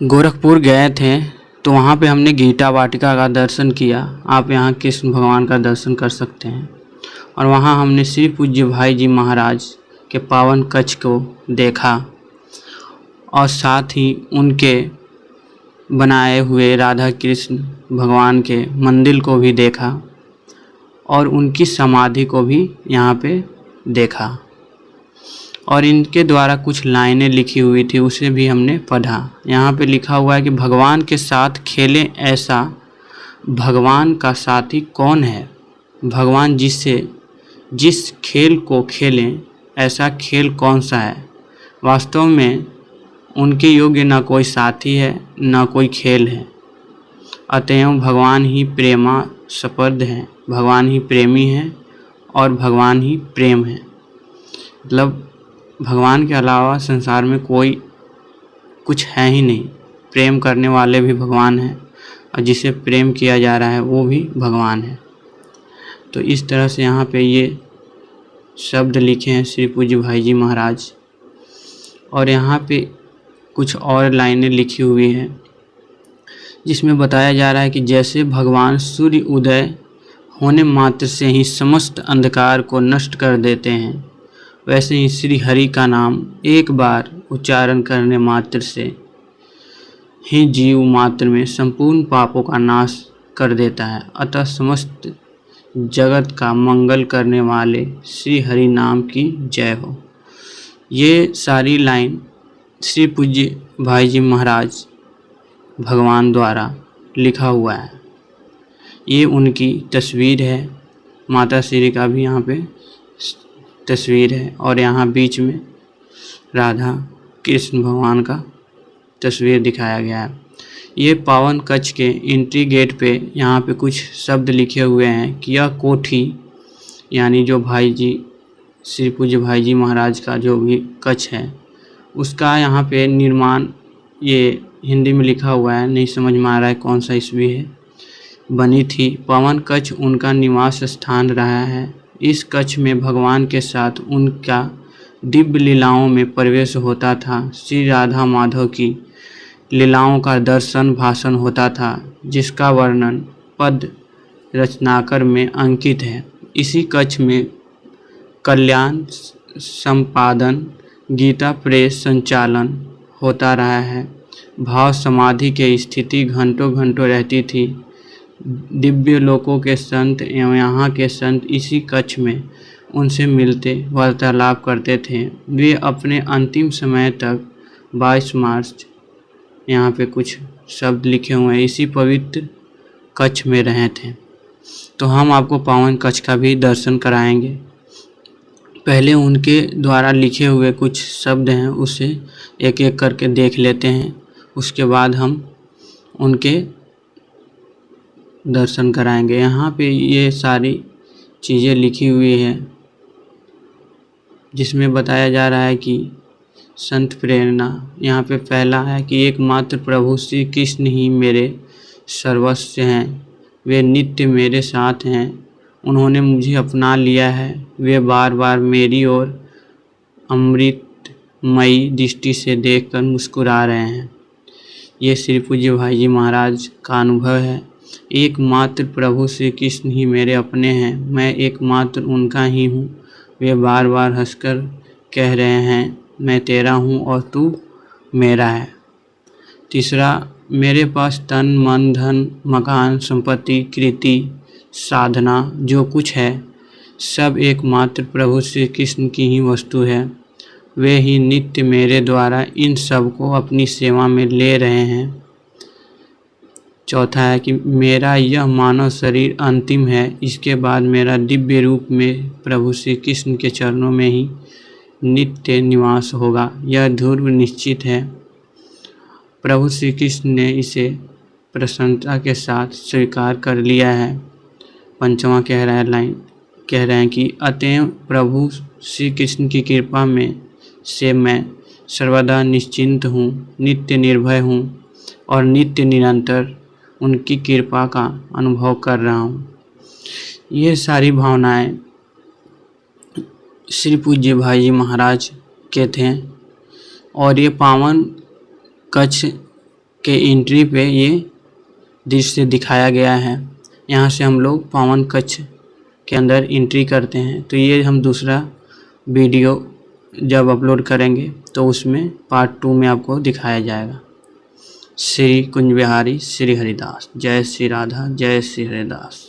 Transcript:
गोरखपुर गए थे तो वहाँ पे हमने गीता वाटिका का दर्शन किया। आप यहाँ कृष्ण भगवान का दर्शन कर सकते हैं। और वहाँ हमने श्री पूज्य भाई जी महाराज के पावन कच्छ को देखा और साथ ही उनके बनाए हुए राधा कृष्ण भगवान के मंदिर को भी देखा और उनकी समाधि को भी यहाँ पे देखा। और इनके द्वारा कुछ लाइनें लिखी हुई थी, उसे भी हमने पढ़ा। यहाँ पे लिखा हुआ है कि भगवान के साथ खेलें ऐसा भगवान का साथी कौन है। भगवान जिस खेल को खेलें ऐसा खेल कौन सा है। वास्तव में उनके योग्य न कोई साथी है न कोई खेल है। अतएव भगवान ही प्रेमास्पद हैं, भगवान ही प्रेमी हैं और भगवान ही प्रेम है। मतलब भगवान के अलावा संसार में कोई कुछ है ही नहीं। प्रेम करने वाले भी भगवान हैं और जिसे प्रेम किया जा रहा है वो भी भगवान है। तो इस तरह से यहाँ पे ये शब्द लिखे हैं श्री पूज्य भाई जी महाराज। और यहाँ पे कुछ और लाइनें लिखी हुई हैं जिसमें बताया जा रहा है कि जैसे भगवान सूर्य उदय होने मात्र से ही समस्त अंधकार को नष्ट कर देते हैं, वैसे ही श्री हरि का नाम एक बार उच्चारण करने मात्र से ही जीव मात्र में संपूर्ण पापों का नाश कर देता है। अतः समस्त जगत का मंगल करने वाले श्री हरि नाम की जय हो। ये सारी लाइन श्री पूज्य भाई जी महाराज भगवान द्वारा लिखा हुआ है। ये उनकी तस्वीर है। माता श्री का भी यहाँ पे तस्वीर है और यहाँ बीच में राधा कृष्ण भगवान का तस्वीर दिखाया गया है। ये पावन कच्छ के एंट्री गेट पे यहाँ पे कुछ शब्द लिखे हुए हैं कि यह कोठी यानी जो भाई जी श्री पूज्य भाई जी महाराज का जो भी कच्छ है उसका यहाँ पे निर्माण, ये हिंदी में लिखा हुआ है, नहीं समझ में आ रहा है कौन सा ईस्वी है, बनी थी। पावन कच्छ उनका निवास स्थान रहा है। इस कच्छ में भगवान के साथ उनका दिव्य लीलाओं में प्रवेश होता था। श्री राधा माधव की लीलाओं का दर्शन भाषण होता था जिसका वर्णन पद रचनाकर में अंकित है। इसी कच्छ में कल्याण संपादन गीता प्रेस संचालन होता रहा है। भाव समाधि के स्थिति घंटों घंटों रहती थी। दिव्य लोकों के संत एवं यहाँ के संत इसी कच्छ में उनसे मिलते वार्तालाप करते थे। वे अपने अंतिम समय तक 22 मार्च यहाँ पे कुछ शब्द लिखे हुए हैं इसी पवित्र कच्छ में रहे थे। तो हम आपको पावन कच्छ का भी दर्शन कराएंगे। पहले उनके द्वारा लिखे हुए कुछ शब्द हैं उसे एक एक करके देख लेते हैं, उसके बाद हम उनके दर्शन कराएंगे। यहाँ पे ये सारी चीज़ें लिखी हुई है जिसमें बताया जा रहा है कि संत प्रेरणा। यहाँ पे पहला है कि एकमात्र प्रभु श्री कृष्ण ही मेरे सर्वस्व हैं। वे नित्य मेरे साथ हैं। उन्होंने मुझे अपना लिया है। वे बार बार मेरी ओर अमृतमयी दृष्टि से देखकर मुस्कुरा रहे हैं। ये श्री पूज्य भाई जी महाराज का अनुभव है। एकमात्र प्रभु श्री कृष्ण ही मेरे अपने हैं। मैं एकमात्र उनका ही हूँ। वे बार बार हंसकर कह रहे हैं मैं तेरा हूँ और तू मेरा है। तीसरा, मेरे पास तन मन धन मकान संपत्ति कृति साधना जो कुछ है सब एकमात्र प्रभु श्री कृष्ण की ही वस्तु है। वे ही नित्य मेरे द्वारा इन सब को अपनी सेवा में ले रहे हैं। चौथा है कि मेरा यह मानव शरीर अंतिम है। इसके बाद मेरा दिव्य रूप में प्रभु श्री कृष्ण के चरणों में ही नित्य निवास होगा। यह ध्रुव निश्चित है। प्रभु श्री कृष्ण ने इसे प्रसन्नता के साथ स्वीकार कर लिया है। पंचवां कह रहे हैं कि अतएव प्रभु श्री कृष्ण की कृपा में से मैं सर्वदा निश्चिंत हूँ, नित्य निर्भय हूँ और नित्य निरंतर उनकी कृपा का अनुभव कर रहा हूँ। ये सारी भावनाएं श्री पूज्य भाई जी महाराज के थे। और ये पावन कच्छ के एंट्री पे ये दृश्य दिखाया गया है। यहाँ से हम लोग पावन कच्छ के अंदर एंट्री करते हैं। तो ये हम दूसरा वीडियो जब अपलोड करेंगे तो उसमें पार्ट 2 में आपको दिखाया जाएगा। श्री कुंज बिहारी श्री हरिदास। जय श्री राधा, जय श्री हरिदास।